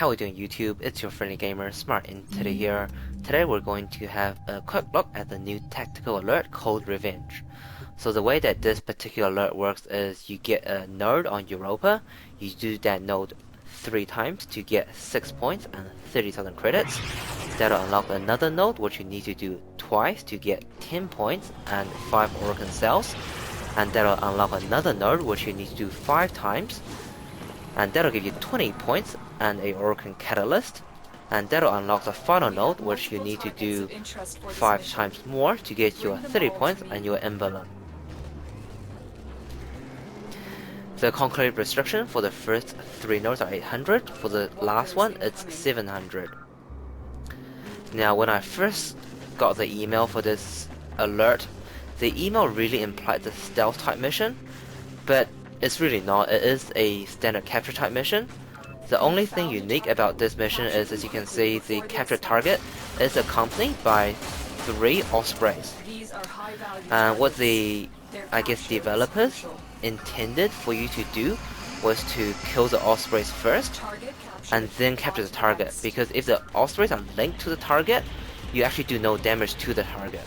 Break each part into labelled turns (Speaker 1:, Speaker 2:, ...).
Speaker 1: How we doing YouTube? It's your friendly gamer, SmartEntity here. Today we're going to have a quick look at the new tactical alert called Revenge. So the way that this particular alert works is you get a node on Europa, you do that node 3 times to get 6 points and 30,000 credits. That'll unlock another node which you need to do twice to get 10 points and 5 Organ cells. And that'll unlock another node which you need to do 5 times. And that'll give you 20 points and a Organ Catalyst, and that'll unlock the final node which you need to do 5 times more to get your 30 points and your emblem. The concrete restriction for the first 3 nodes are 800, for the last one it's 700. Now when I first got the email for this alert, the email really implied the stealth type mission, but it's really not. It is a standard capture type mission. The only thing unique about this mission is, as you can see, the capture target is accompanied by 3 ospreys. What the, developers intended for you to do was to kill the ospreys first and then capture the target, because if the ospreys are linked to the target, you actually do no damage to the target.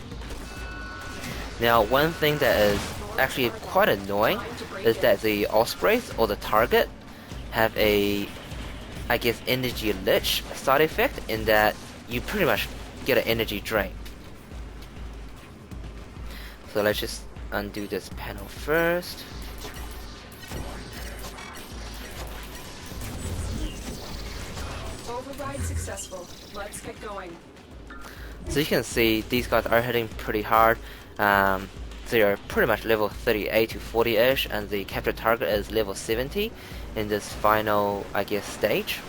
Speaker 1: Now one thing that is actually quite annoying is that the ospreys or the target have a energy lich side effect, in that you pretty much get an energy drain. So let's just undo this panel first.
Speaker 2: Override successful. Let's get going.
Speaker 1: So you can see these guys are hitting pretty hard. They are pretty much level 38 to 40-ish, and the capture target is level 70 in this final, stage.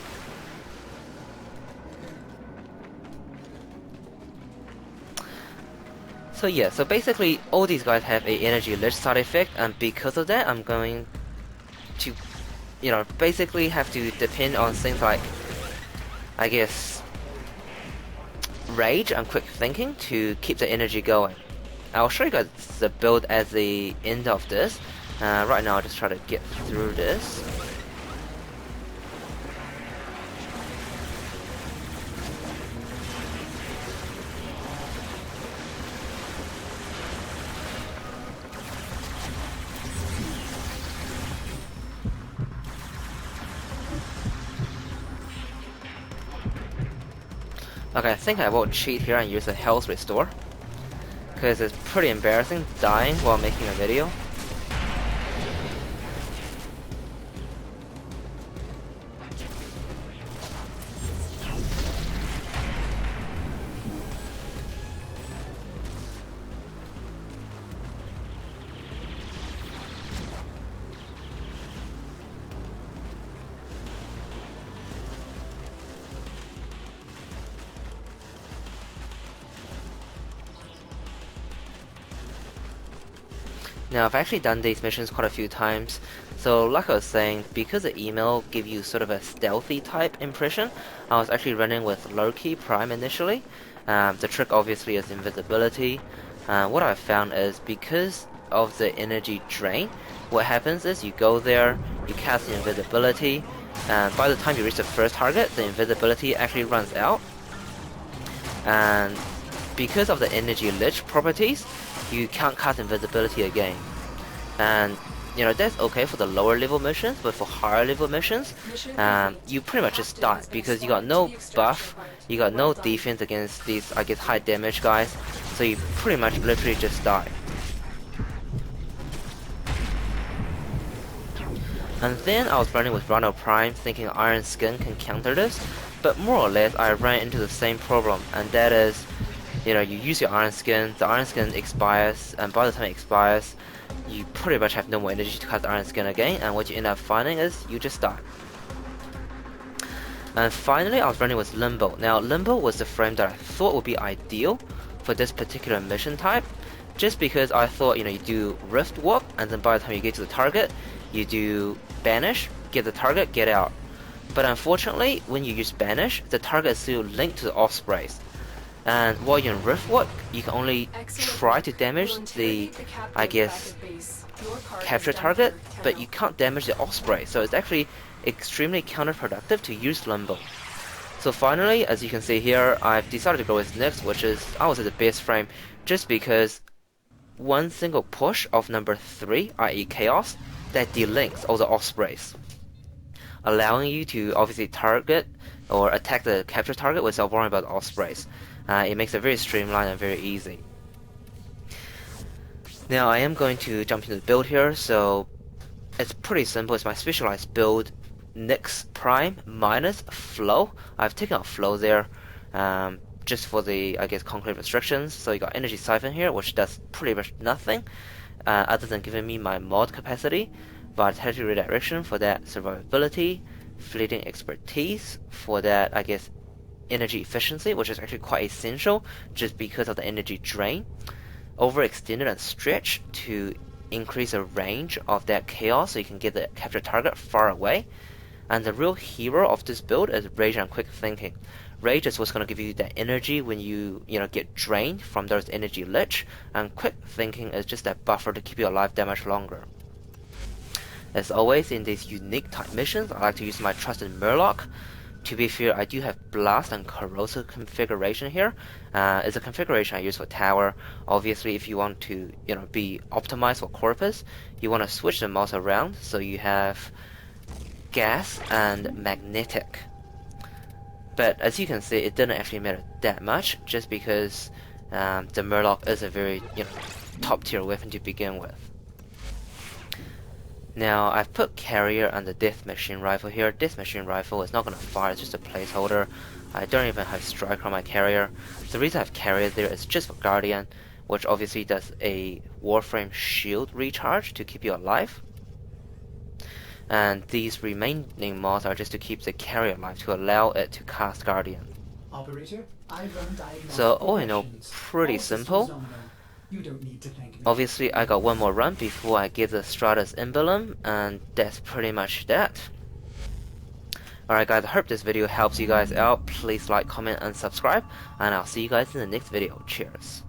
Speaker 1: So yeah, so basically all these guys have a energy lich side effect, and because of that I'm going to, basically have to depend on things like, rage and quick thinking to keep the energy going. I'll show you guys the build at the end of this. Right now I'll just try to get through this. Okay, I think I will cheat here and use a health restore, because it's pretty embarrassing dying while making a video. Now I've actually done these missions quite a few times, so like I was saying, because the email give you sort of a stealthy type impression, I was actually running with low-key prime initially. The trick obviously is invisibility. What I've found is, because of the energy drain, what happens is you go there, you cast the invisibility, and by the time you reach the first target, the invisibility actually runs out. And because of the energy lich properties, you can't cast invisibility again. And that's okay for the lower level missions, but for higher level missions, you pretty much just die, because you got no buff, you got no defense against these high damage guys, so you pretty much literally just die. And then I was running with Rhino Prime thinking Iron Skin can counter this, but more or less I ran into the same problem, and that is, you use your Iron Skin, the Iron Skin expires, and by the time it expires, you pretty much have no more energy to cast the Iron Skin again, and what you end up finding is you just die. And finally I was running with Limbo. Now Limbo was the frame that I thought would be ideal for this particular mission type, just because I thought, you do Rift Walk, and then by the time you get to the target, you do Banish, get the target, get out. But unfortunately, when you use Banish, the target is still linked to the ospreys. And while you're in Riftwalk, you can only try to damage the, capture target, but you can't damage the osprey. So it's actually extremely counterproductive to use Limbo. So finally, as you can see here, I've decided to go with Nyx, which is, I would say, the best frame, just because one single push of number 3, i.e. Chaos, that delinks all the Ospreys, allowing you to obviously target or attack the capture target without worrying about Ospreys. It makes it very streamlined and very easy. Now I am going to jump into the build here, so it's pretty simple. It's my specialized build, Nyx Prime minus Flow. I've taken out Flow there, just for the, I guess, concrete restrictions. So you got Energy Siphon here, which does pretty much nothing, other than giving me my mod capacity. Vitality Redirection for that survivability, Fleeting Expertise for that, I guess, energy efficiency, which is actually quite essential just because of the energy drain. Overextended and Stretch to increase the range of that Chaos so you can get the capture target far away. And the real hero of this build is Rage and Quick Thinking. Rage is what's going to give you that energy when you get drained from those energy lich, and Quick Thinking is just that buffer to keep you alive that much longer. As always, in these unique type missions, I like to use my trusted Murloc. To be fair, I do have Blast and Corrosive configuration here. It's a configuration I use for Tower. Obviously, if you want to be optimized for Corpus, you want to switch the mouse around so you have Gas and Magnetic. But as you can see, it didn't actually matter that much, just because the Murloc is a very top tier weapon to begin with. Now I've put Carrier and the Death Machine Rifle here. Death Machine Rifle is not going to fire, it's just a placeholder. I don't even have Strike on my Carrier. The reason I have Carrier there is just for Guardian, which obviously does a Warframe shield recharge to keep you alive. And these remaining mods are just to keep the Carrier alive, to allow it to cast Guardian.
Speaker 3: Operator,
Speaker 1: so all in all, pretty simple.
Speaker 3: You don't need to thank me.
Speaker 1: Obviously, I got one more run before I get the Stratus Emblem, and that's pretty much that. Alright guys, I hope this video helps you guys out. Please like, comment, and subscribe, and I'll see you guys in the next video. Cheers.